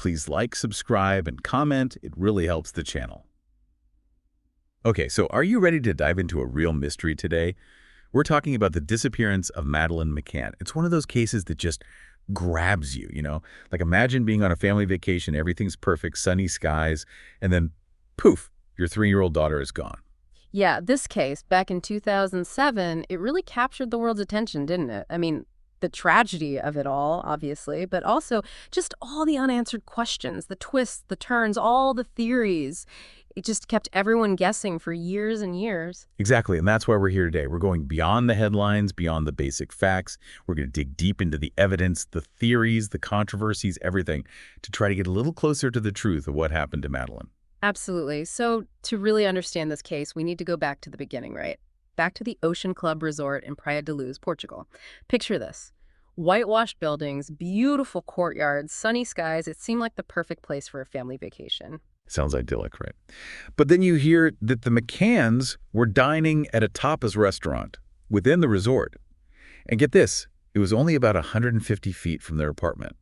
Please like, subscribe, and comment. It really helps the channel. Okay, so are you ready to dive into a real mystery today? We're talking about the disappearance of Madeleine McCann. It's one of those cases that just grabs you, Like imagine being on a family vacation, everything's perfect, sunny skies, and then poof, your 3-year-old daughter is gone. Yeah, this case, back in 2007, it really captured the world's attention, didn't it? I mean, the tragedy of it all, obviously, but also just all the unanswered questions, the twists, the turns, all the theories. It just kept everyone guessing for years and years. Exactly, and that's why we're here today. We're going beyond the headlines, beyond the basic facts. We're going to dig deep into the evidence, the theories, the controversies, everything, to try to get a little closer to the truth of what happened to Madeleine. Absolutely. So to really understand this case, we need to go back to the beginning, right? Back to the Ocean Club Resort in Praia da Luz, Portugal. Picture this. Whitewashed buildings, beautiful courtyards, sunny skies. It seemed like the perfect place for a family vacation. Sounds idyllic, right? But then you hear that the McCanns were dining at a tapas restaurant within the resort. And get this, it was only about 150 feet from their apartment.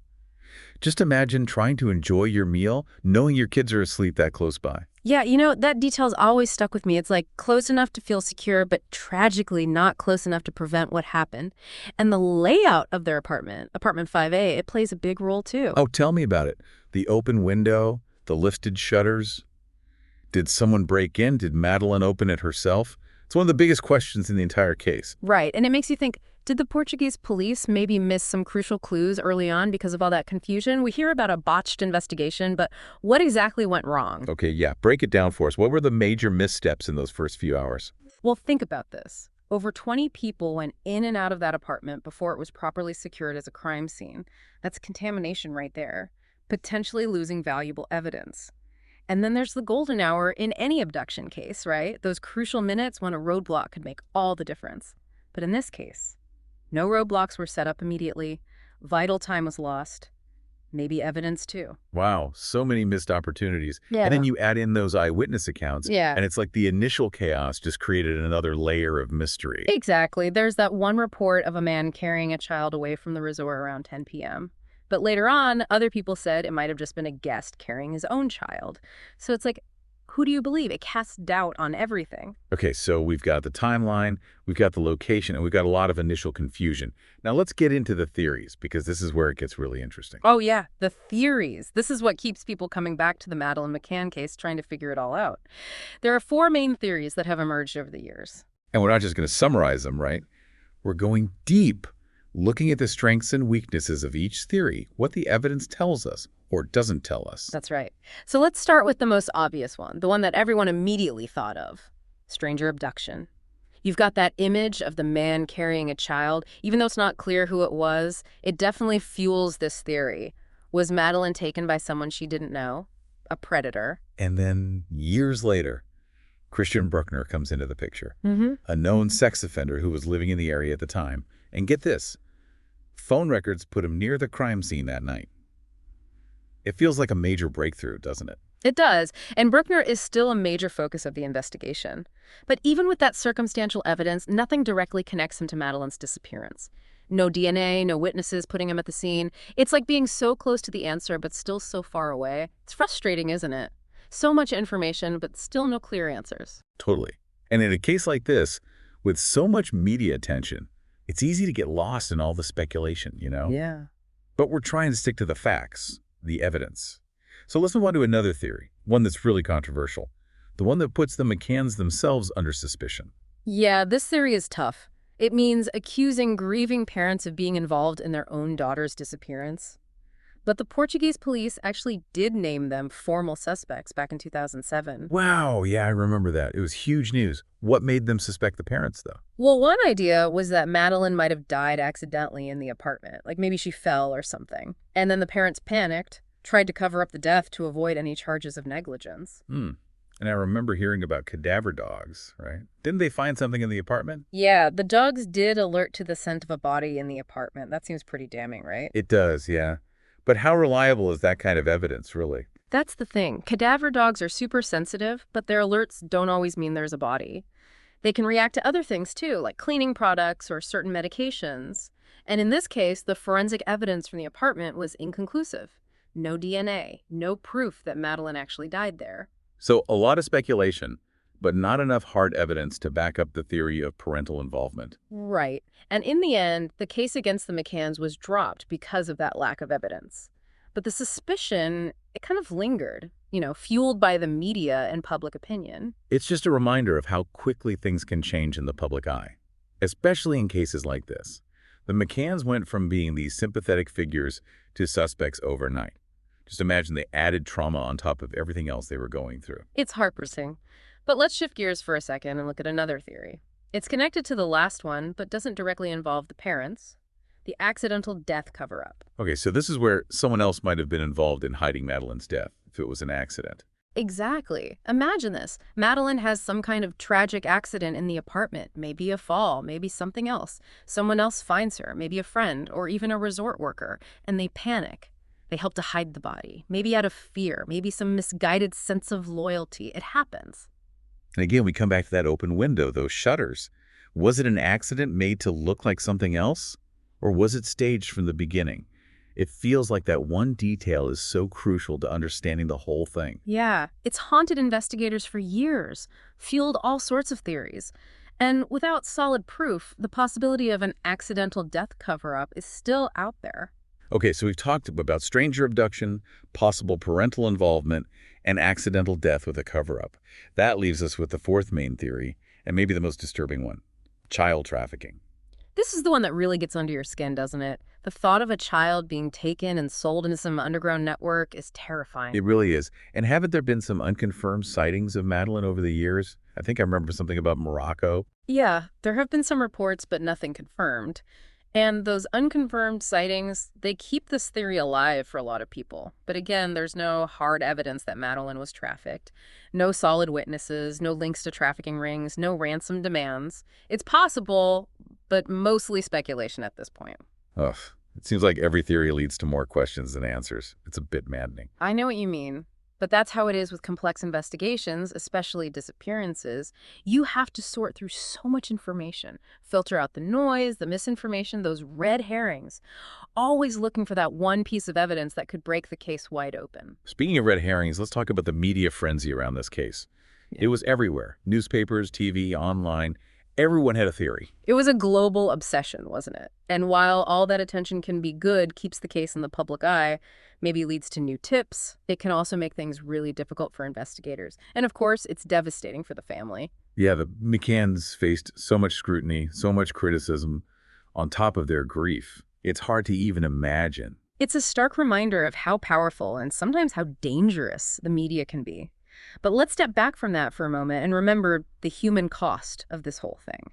Just imagine trying to enjoy your meal, knowing your kids are asleep that close by. Yeah, that detail's always stuck with me. It's like close enough to feel secure, but tragically not close enough to prevent what happened. And the layout of their apartment, apartment 5A, it plays a big role too. Oh, tell me about it. The open window, the lifted shutters. Did someone break in? Did Madeleine open it herself? It's one of the biggest questions in the entire case. Right, and it makes you think, did the Portuguese police maybe miss some crucial clues early on because of all that confusion? We hear about a botched investigation, but what exactly went wrong? Okay, yeah, break it down for us. What were the major missteps in those first few hours? Well, think about this. Over 20 people went in and out of that apartment before it was properly secured as a crime scene. That's contamination right there, potentially losing valuable evidence. And then there's the golden hour in any abduction case, right? Those crucial minutes when a roadblock could make all the difference. But in this case, no roadblocks were set up immediately. Vital time was lost. Maybe evidence, too. Wow, so many missed opportunities. Yeah. And then you add in those eyewitness accounts, Yeah. and it's like the initial chaos just created another layer of mystery. Exactly. There's that one report of a man carrying a child away from the resort around 10 p.m. But later on, other people said it might have just been a guest carrying his own child. So it's like, who do you believe? It casts doubt on everything. Okay, so we've got the timeline, we've got the location, and we've got a lot of initial confusion. Now let's get into the theories, because this is where it gets really interesting. Oh, yeah, the theories. This is what keeps people coming back to the Madeleine McCann case, trying to figure it all out. There are 4 main theories that have emerged over the years. And we're not just going to summarize them, right? We're going deep, looking at the strengths and weaknesses of each theory, what the evidence tells us or doesn't tell us. That's right. So let's start with the most obvious one, the one that everyone immediately thought of: stranger abduction. You've got that image of the man carrying a child. Even though it's not clear who it was, it definitely fuels this theory. Was Madeleine taken by someone she didn't know? A predator? And then years later, Christian Brookner comes into the picture, Mm-hmm. a known sex offender who was living in the area at the time. And get this, phone records put him near the crime scene that night. It feels like a major breakthrough, doesn't it? It does, and Brookner is still a major focus of the investigation. But even with that circumstantial evidence, nothing directly connects him to Madeleine's disappearance. No DNA, no witnesses putting him at the scene. It's like being so close to the answer, but still so far away. It's frustrating, isn't it? So much information, but still no clear answers. Totally. And in a case like this, with so much media attention, it's easy to get lost in all the speculation, Yeah. But we're trying to stick to the facts, the evidence. So let's move on to another theory, one that's really controversial, the one that puts the McCanns themselves under suspicion. Yeah, this theory is tough. It means accusing grieving parents of being involved in their own daughter's disappearance. But the Portuguese police actually did name them formal suspects back in 2007. Wow, yeah, I remember that. It was huge news. What made them suspect the parents, though? Well, one idea was that Madeleine might have died accidentally in the apartment, like maybe she fell or something. And then the parents panicked, tried to cover up the death to avoid any charges of negligence. And I remember hearing about cadaver dogs, right? Didn't they find something in the apartment? Yeah, the dogs did alert to the scent of a body in the apartment. That seems pretty damning, right? It does, yeah. But how reliable is that kind of evidence, really? That's the thing. Cadaver dogs are super sensitive, but their alerts don't always mean there's a body. They can react to other things too, like cleaning products or certain medications. And in this case, the forensic evidence from the apartment was inconclusive. No DNA, no proof that Madeleine actually died there. So a lot of speculation, but not enough hard evidence to back up the theory of parental involvement. Right. And in the end, the case against the McCanns was dropped because of that lack of evidence. But the suspicion, it kind of lingered, fueled by the media and public opinion. It's just a reminder of how quickly things can change in the public eye, especially in cases like this. The McCanns went from being these sympathetic figures to suspects overnight. Just imagine the added trauma on top of everything else they were going through. It's heart-wrenching. But let's shift gears for a second and look at another theory. It's connected to the last one, but doesn't directly involve the parents. The accidental death cover-up. Okay, so this is where someone else might have been involved in hiding Madeleine's death, if it was an accident. Exactly. Imagine this. Madeleine has some kind of tragic accident in the apartment, maybe a fall, maybe something else. Someone else finds her, maybe a friend, or even a resort worker, and they panic. They help to hide the body, maybe out of fear, maybe some misguided sense of loyalty. It happens. And again, we come back to that open window, those shutters. Was it an accident made to look like something else? Or was it staged from the beginning? It feels like that one detail is so crucial to understanding the whole thing. Yeah, it's haunted investigators for years, fueled all sorts of theories. And without solid proof, the possibility of an accidental death cover-up is still out there. Okay, so we've talked about stranger abduction, possible parental involvement, and accidental death with a cover-up. That leaves us with the fourth main theory, and maybe the most disturbing one: child trafficking. This is the one that really gets under your skin, doesn't it? The thought of a child being taken and sold into some underground network is terrifying. It really is. And haven't there been some unconfirmed sightings of Madeleine over the years? I think I remember something about Morocco. Yeah, there have been some reports, but nothing confirmed. And those unconfirmed sightings, they keep this theory alive for a lot of people. But again, there's no hard evidence that Madeleine was trafficked. No solid witnesses, no links to trafficking rings, no ransom demands. It's possible, but mostly speculation at this point. Ugh, it seems like every theory leads to more questions than answers. It's a bit maddening. I know what you mean. But that's how it is with complex investigations, especially disappearances. You have to sort through so much information, filter out the noise, the misinformation, those red herrings, always looking for that one piece of evidence that could break the case wide open. Speaking of red herrings, let's talk about the media frenzy around this case. Yeah. It was everywhere. Newspapers, TV, online. Everyone had a theory. It was a global obsession, wasn't it? And while all that attention can be good, keeps the case in the public eye, maybe leads to new tips, it can also make things really difficult for investigators. And of course, it's devastating for the family. Yeah, the McCanns faced so much scrutiny, so much criticism on top of their grief. It's hard to even imagine. It's a stark reminder of how powerful and sometimes how dangerous the media can be. But let's step back from that for a moment and remember the human cost of this whole thing.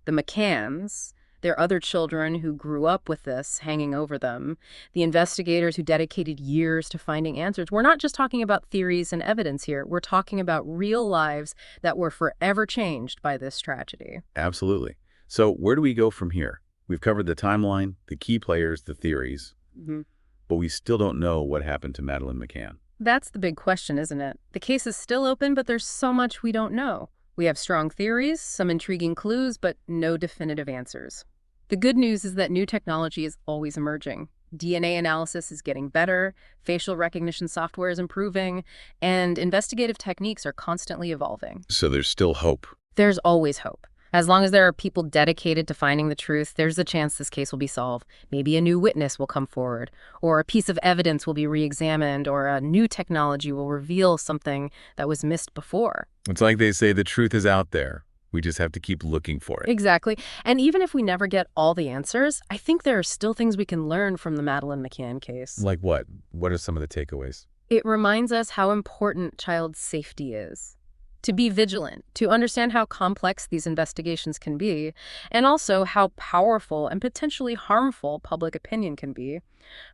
The McCanns, their other children who grew up with this hanging over them, the investigators who dedicated years to finding answers. We're not just talking about theories and evidence here. We're talking about real lives that were forever changed by this tragedy. Absolutely. So where do we go from here? We've covered the timeline, the key players, the theories, but we still don't know what happened to Madeleine McCann. That's the big question, isn't it? The case is still open, but there's so much we don't know. We have strong theories, some intriguing clues, but no definitive answers. The good news is that new technology is always emerging. DNA analysis is getting better, facial recognition software is improving, and investigative techniques are constantly evolving. So there's still hope. There's always hope. As long as there are people dedicated to finding the truth, there's a chance this case will be solved. Maybe a new witness will come forward, or a piece of evidence will be re-examined, or a new technology will reveal something that was missed before. It's like they say, the truth is out there. We just have to keep looking for it. Exactly. And even if we never get all the answers, I think there are still things we can learn from the Madeleine McCann case. Like what? What are some of the takeaways? It reminds us how important child safety is. To be vigilant, to understand how complex these investigations can be, and also how powerful and potentially harmful public opinion can be.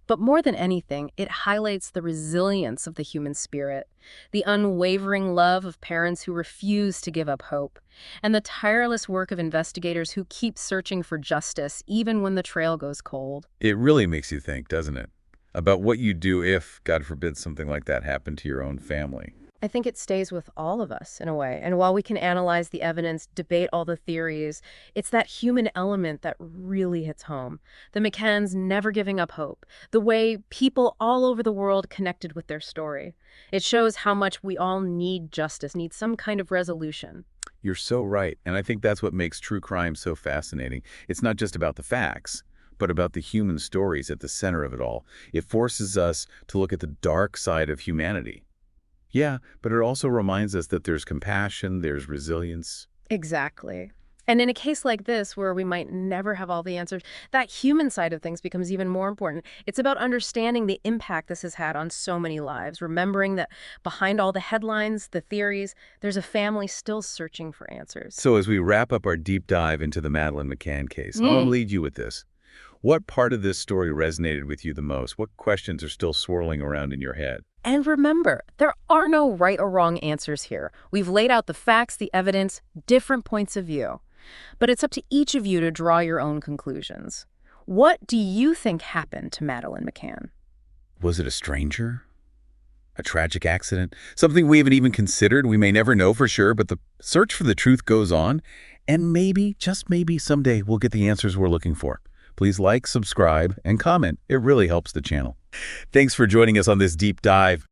But more than anything, it highlights the resilience of the human spirit, the unwavering love of parents who refuse to give up hope, and the tireless work of investigators who keep searching for justice even when the trail goes cold. It really makes you think, doesn't it? About what you'd do if, God forbid, something like that happened to your own family. I think it stays with all of us in a way. And while we can analyze the evidence, debate all the theories, it's that human element that really hits home. The McCanns never giving up hope. The way people all over the world connected with their story. It shows how much we all need justice, need some kind of resolution. You're so right, and I think that's what makes true crime so fascinating. It's not just about the facts, but about the human stories at the center of it all. It forces us to look at the dark side of humanity. Yeah, but it also reminds us that there's compassion, there's resilience. Exactly. And in a case like this, where we might never have all the answers, that human side of things becomes even more important. It's about understanding the impact this has had on so many lives, remembering that behind all the headlines, the theories, there's a family still searching for answers. So as we wrap up our deep dive into the Madeleine McCann case, I want to lead you with this. What part of this story resonated with you the most? What questions are still swirling around in your head? And remember, there are no right or wrong answers here. We've laid out the facts, the evidence, different points of view. But it's up to each of you to draw your own conclusions. What do you think happened to Madeleine McCann? Was it a stranger? A tragic accident? Something we haven't even considered? We may never know for sure, but the search for the truth goes on. And maybe, just maybe, someday we'll get the answers we're looking for. Please like, subscribe, and comment. It really helps the channel. Thanks for joining us on this deep dive.